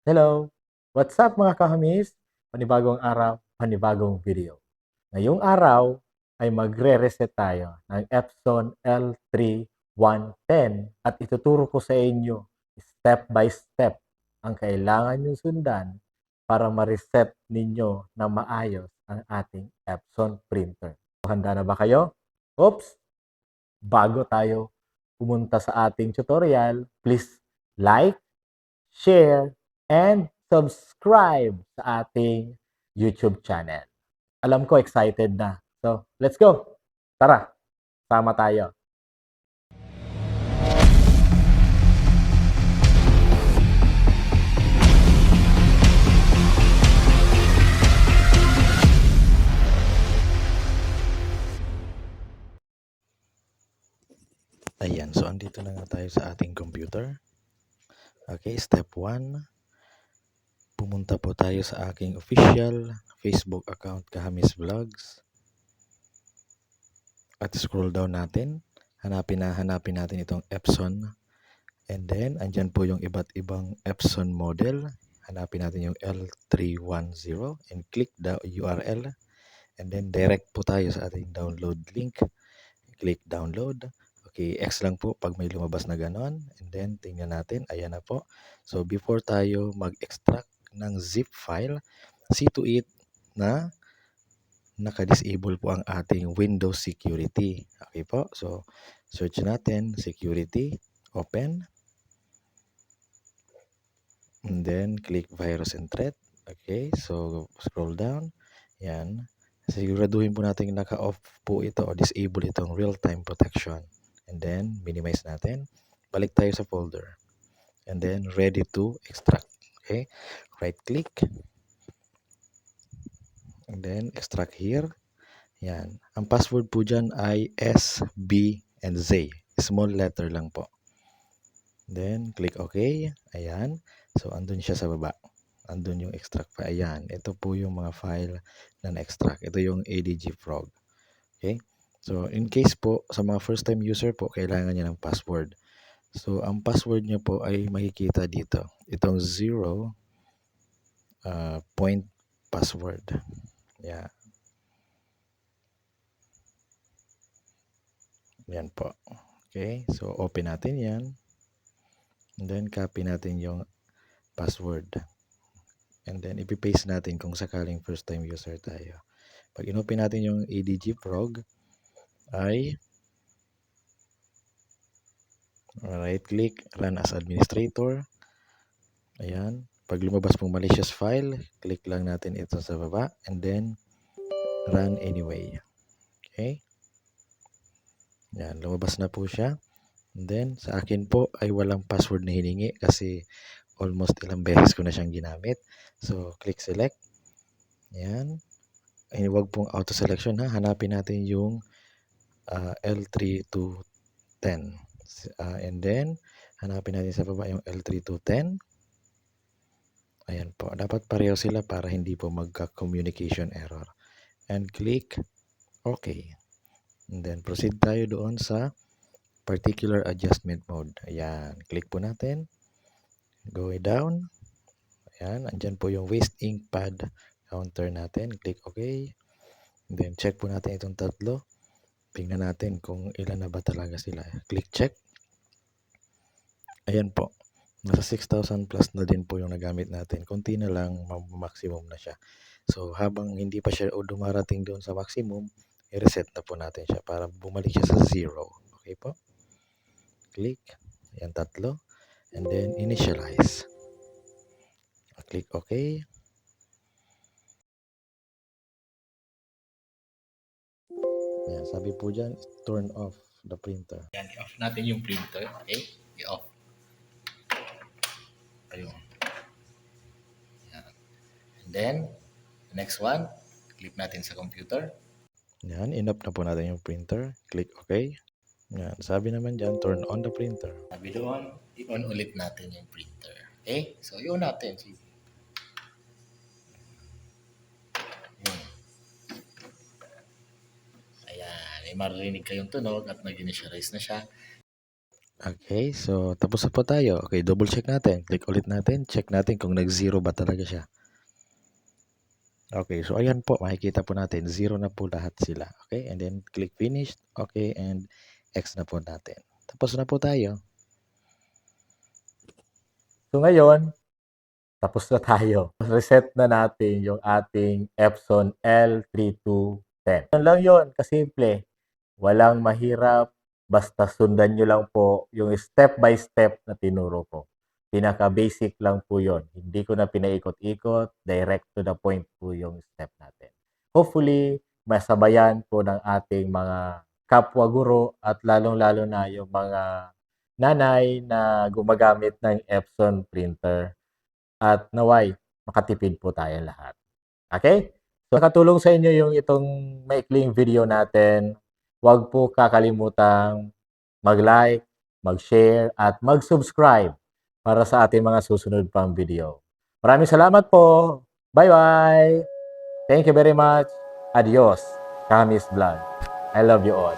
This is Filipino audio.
Hello! What's up mga kahamis? Panibagong araw, panibagong video. Ngayong araw ay magre-reset tayo ng Epson L3110 at ituturo ko sa inyo step by step ang kailangan nyo sundan para ma-reset ninyo na maayos ang ating Epson printer. Handa na ba kayo? Oops! Bago tayo pumunta sa ating tutorial, please like, share, and subscribe sa ating YouTube channel. Alam ko excited na. So, let's go! Tara, sama tayo. Ayan, so andito na nga tayo sa ating computer. Okay, step 1. Pumunta po tayo sa aking official Facebook account, Kahamis Vlogs. At scroll down natin. Hanapin natin itong Epson. And then, andyan po yung iba't ibang Epson model. Hanapin natin yung L310 and click the URL. And then, direct po tayo sa ating download link. Click download. Okay, X lang po pag may lumabas na ganon. And then, tingnan natin. Ayan na po. So, before tayo mag-extract ng zip file, see to it na naka-disable po ang ating Windows security. Okay po. So, search natin, security, open. And then, click virus and threat. Okay, so, scroll down. Yan. Siguraduhin po natin naka-off po ito o disable itong real-time protection. And then, minimize natin. Balik tayo sa folder. And then, ready to extract. Okay, right-click. And then, extract here. Yan. Ang password po dyan ay S, B, and Z. Small letter lang po. Then, click OK. Ayan. So, andun siya sa baba. Andun yung extract pa. Ayan. Ito po yung mga file na na-extract. Ito yung ADG Frog. Okay. So, in case po, sa mga first time user po, kailangan niya ng password. So, ang password niya po ay makikita dito. Itong 0 point password. Yeah. Yan po. Okay. So, open natin yan. And then, copy natin yung password. And then, ipipaste natin kung sakaling first time user tayo. Pag inopen natin yung ADG Frog, ay right-click, run as administrator. Ayan. Pag lumabas pong malicious file, click lang natin ito sa baba. And then, run anyway. Okay. Yan. Lumabas na po siya. And then, sa akin po ay walang password na hiningi kasi almost ilang beses ko na siyang ginamit. So, click select. Yan. Ay, huwag pong auto selection ha. Hanapin natin yung L3210. And then, hanapin natin sa baba yung L3210. Ayan po. Dapat pareho sila para hindi po magka-communication error. And click OK. And then, proceed tayo doon sa particular adjustment mode. Ayan. Click po natin. Go down. Ayan. Andyan po yung waste ink pad counter natin. Click OK. And then, check po natin itong tatlo. Tingnan natin kung ilan na ba talaga sila. Click check. Ayan po. Nasa 6,000 plus na din po yung nagamit natin. Konti na lang, maximum na siya. So, habang hindi pa siya o dumarating doon sa maximum, i-reset na po natin siya para bumalik siya sa 0. Okay po? Click. Ayan, tatlo. And then, initialize. Click OK. Ayan, sabi po dyan, turn off the printer. Yan, i-off natin yung printer. Okay? I-off. Ayun. Yan. And then, the next one, click natin sa computer. Yan, in-off na po natin yung printer. Click OK. Yan, sabi naman dyan, turn on the printer. Sabi doon, i-on ulit natin yung printer. Okay? So, i-on natin. Sige. Yun. Ayan. May maririnig kayong tunog at nag-initialize na siya. Okay, so tapos na po tayo. Okay, double check natin. Click ulit natin. Check natin kung nag-zero ba talaga siya. Okay, so ayan po, makikita po natin, zero na po lahat sila. Okay, and then click finish. Okay, and X na po natin. Tapos na po tayo. So ngayon, tapos na tayo. Reset na natin yung ating Epson L3210. Yan lang yun, kasimple. Walang mahirap, basta sundan nyo lang po yung step by step na tinuro ko. Pinaka-basic lang po yon. Hindi ko na pinaikot-ikot, direct to the point po yung step natin. Hopefully, masabayan po ng ating mga kapwa guro at lalong-lalo na yung mga nanay na gumagamit ng Epson printer at naway makatipid po tayo lahat. Okay? So, nakatulong sa inyo yung itong maikling video natin. Huwag po kakalimutang mag-like, mag-share, at mag-subscribe para sa ating mga susunod pang video. Maraming salamat po. Bye-bye. Thank you very much. Adios. Kamis Vlog. I love you all.